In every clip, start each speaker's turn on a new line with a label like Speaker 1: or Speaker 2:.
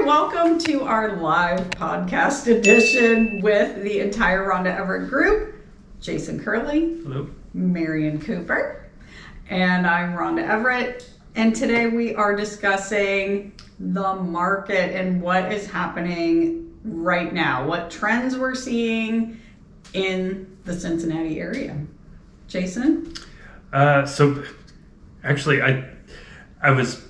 Speaker 1: Welcome to our live podcast edition with the entire Rhonda Everett group. Jason Curley.
Speaker 2: Hello.
Speaker 1: Marion Cooper. And I'm Rhonda Everett. And today we are discussing the market and what is happening right now, what trends we're seeing in the Cincinnati area. Jason?
Speaker 2: So actually, I was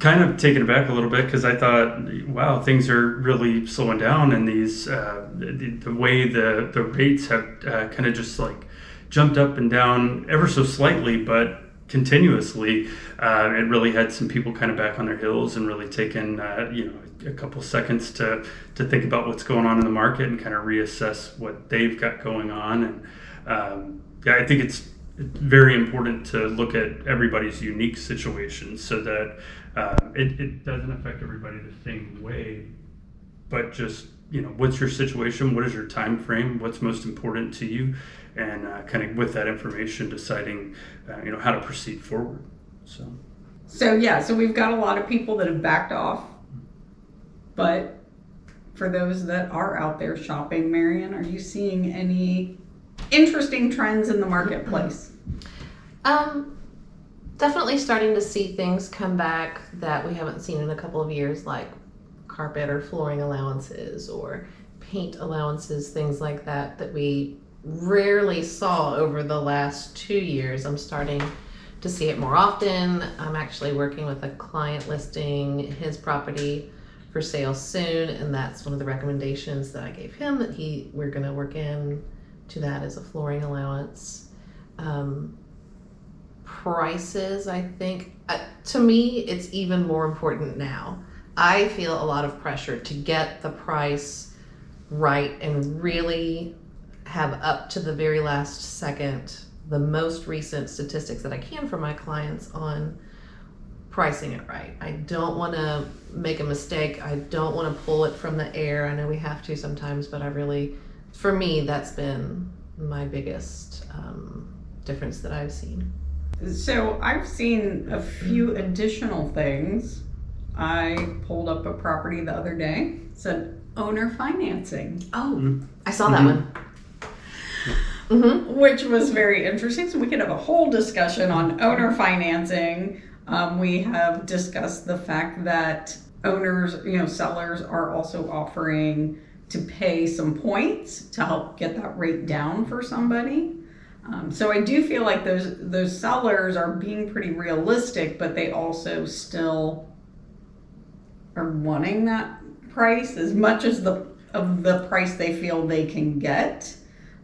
Speaker 2: kind of taken aback a little bit because I thought, wow, things are really slowing down, and these the way the rates have kind of just like jumped up and down ever so slightly, but continuously. It really had some people kind of back on their heels and really taken a couple seconds to think about what's going on in the market and kind of reassess what they've got going on. And I think it's very important to look at everybody's unique situation so that it doesn't affect everybody the same way, but just, what's your situation? What is your time frame? What's most important to you? And kind of with that information, deciding, how to proceed forward. So
Speaker 1: we've got a lot of people that have backed off, but for those that are out there shopping, Marion, are you seeing any interesting trends in the marketplace?
Speaker 3: Definitely starting to see things come back that we haven't seen in a couple of years, like carpet or flooring allowances or paint allowances, things like that we rarely saw over the last 2 years. I'm starting to see it more often. I'm actually working with a client listing his property for sale soon, and that's one of the recommendations that I gave him, that we're going to work in to that as a flooring allowance. Prices, I think, to me, it's even more important now. I feel a lot of pressure to get the price right and really have up to the very last second the most recent statistics that I can for my clients on pricing it right. I don't want to make a mistake. I don't want to pull it from the air. I know we have to sometimes, but for me, that's been my biggest difference that I've seen.
Speaker 1: So I've seen a few additional things. I pulled up a property the other day. It said owner financing.
Speaker 3: Oh, I saw that one. Mm-hmm.
Speaker 1: Which was very interesting. So we could have a whole discussion on owner financing. We have discussed the fact that owners, sellers are also offering to pay some points to help get that rate down for somebody. So I do feel like those sellers are being pretty realistic, but they also still are wanting that price as much as the price they feel they can get.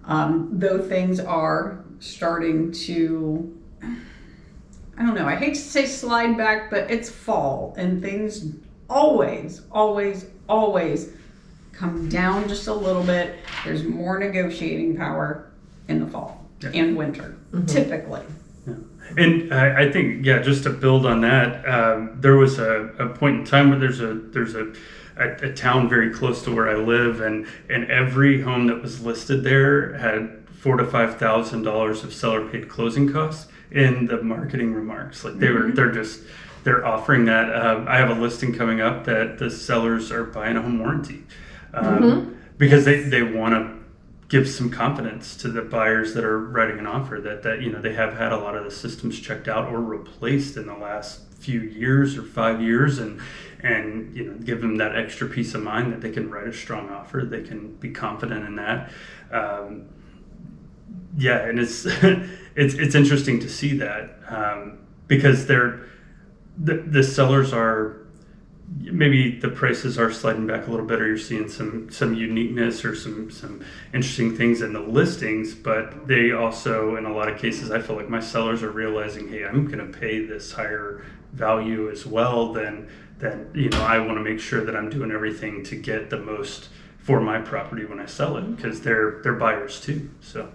Speaker 1: Though things are starting to, I don't know, I hate to say slide back, but it's fall and things always come down just a little bit. There's more negotiating power in the fall and winter, typically.
Speaker 2: Yeah. And I think, just to build on that, there was a point in time where there's a town very close to where I live, and every home that was listed there had $4,000 to $5,000 of seller paid closing costs in the marketing remarks. Like they're offering that. I have a listing coming up that the sellers are buying a home warranty because they want to give some confidence to the buyers that are writing an offer that they have had a lot of the systems checked out or replaced in the last few years or 5 years, and give them that extra peace of mind that they can write a strong offer. They can be confident in that. And it's it's interesting to see that because the sellers are, maybe the prices are sliding back a little bit, or you're seeing some uniqueness or some interesting things in the listings, but they also, in a lot of cases, I feel like my sellers are realizing, hey, I'm going to pay this higher value as well, then I want to make sure that I'm doing everything to get the most for my property when I sell it, because they're buyers too. So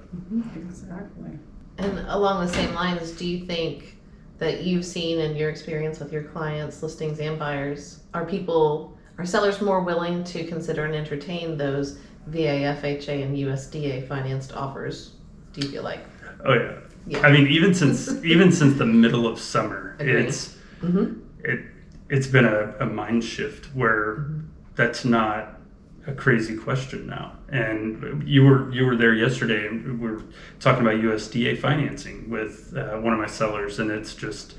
Speaker 1: Exactly.
Speaker 3: And along the same lines, do you think that you've seen in your experience with your clients, listings and buyers, are sellers more willing to consider and entertain those VA, FHA, and USDA financed offers, do you feel like?
Speaker 2: Oh yeah. I mean, even since the middle of summer,
Speaker 3: Agreed.
Speaker 2: it's been a mind shift where that's not a crazy question now. And you were there yesterday, and we were talking about USDA financing with one of my sellers, and it's just,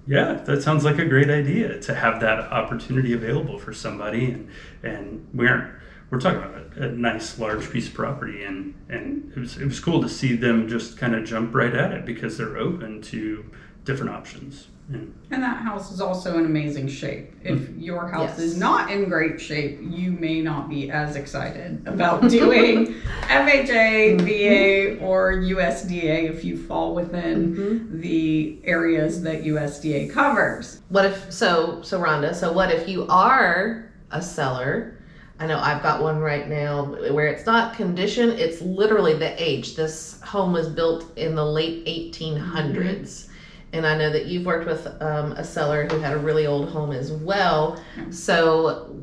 Speaker 2: yeah, that sounds like a great idea to have that opportunity available for somebody. And we're talking about a nice large piece of property, and it was cool to see them just kind of jump right at it because they're open to different options.
Speaker 1: And that house is also in amazing shape. If your house is not in great shape, you may not be as excited about doing FHA, VA, or USDA if you fall within the areas that USDA covers.
Speaker 3: What if, so Rhonda, so what if you are a seller? I know I've got one right now where it's not condition, it's literally the age. This home was built in the late 1800s. And I know that you've worked with a seller who had a really old home as well. So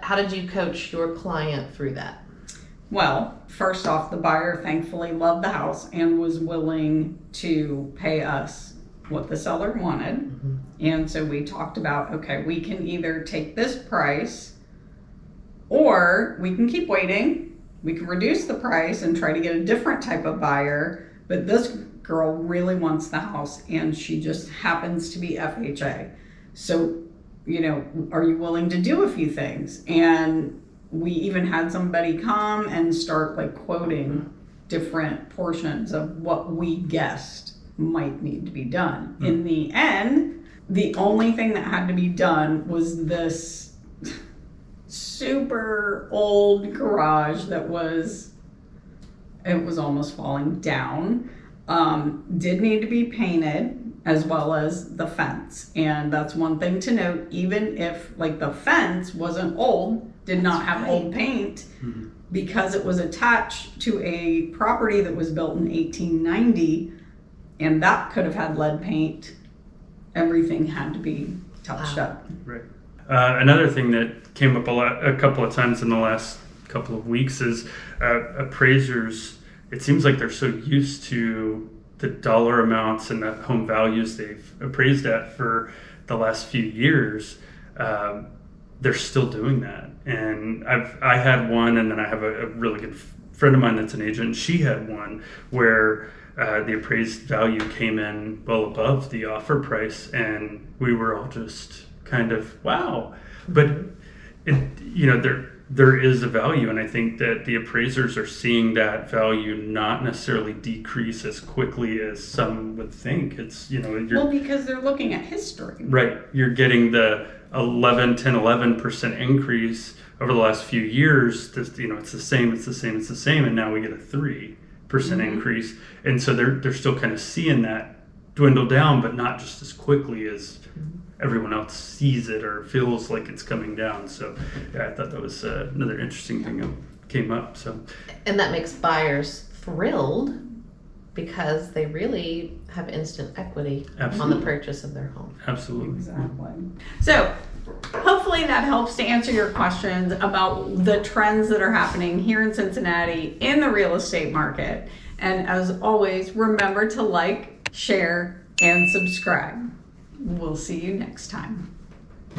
Speaker 3: how did you coach your client through that?
Speaker 1: Well, first off, the buyer thankfully loved the house and was willing to pay us what the seller wanted. And so we talked about, okay, we can either take this price or we can keep waiting. We can reduce the price and try to get a different type of buyer. But this girl really wants the house and she just happens to be FHA. So, are you willing to do a few things? And we even had somebody come and start quoting different portions of what we guessed might need to be done. In the end, the only thing that had to be done was this super old garage that was almost falling down. Did need to be painted, as well as the fence. And that's one thing to note, even if the fence wasn't old, did not have old paint, because it was attached to a property that was built in 1890, and that could have had lead paint. Everything had to be touched up.
Speaker 2: Right. Another thing that came up a couple of times in the last couple of weeks is appraisers. It seems like they're so used to the dollar amounts and the home values they've appraised at for the last few years. They're still doing that. And I had one, and then I have a really good friend of mine that's an agent. She had one where the appraised value came in well above the offer price, and we were all just kind of, wow. But there is a value, and I think that the appraisers are seeing that value not necessarily decrease as quickly as some would think. It's
Speaker 1: because they're looking at history. Right.
Speaker 2: You're getting the 11% increase over the last few years. It's the same, and now we get a 3% increase, and so they're still kind of seeing that dwindle down, but not just as quickly as everyone else sees it or feels like it's coming down. So yeah, I thought that was another interesting thing that came up. So,
Speaker 3: and that makes buyers thrilled because they really have instant equity on the purchase of their home.
Speaker 2: Absolutely.
Speaker 1: Exactly. So hopefully that helps to answer your questions about the trends that are happening here in Cincinnati in the real estate market. And as always, remember to like, share, and subscribe. We'll see you next time.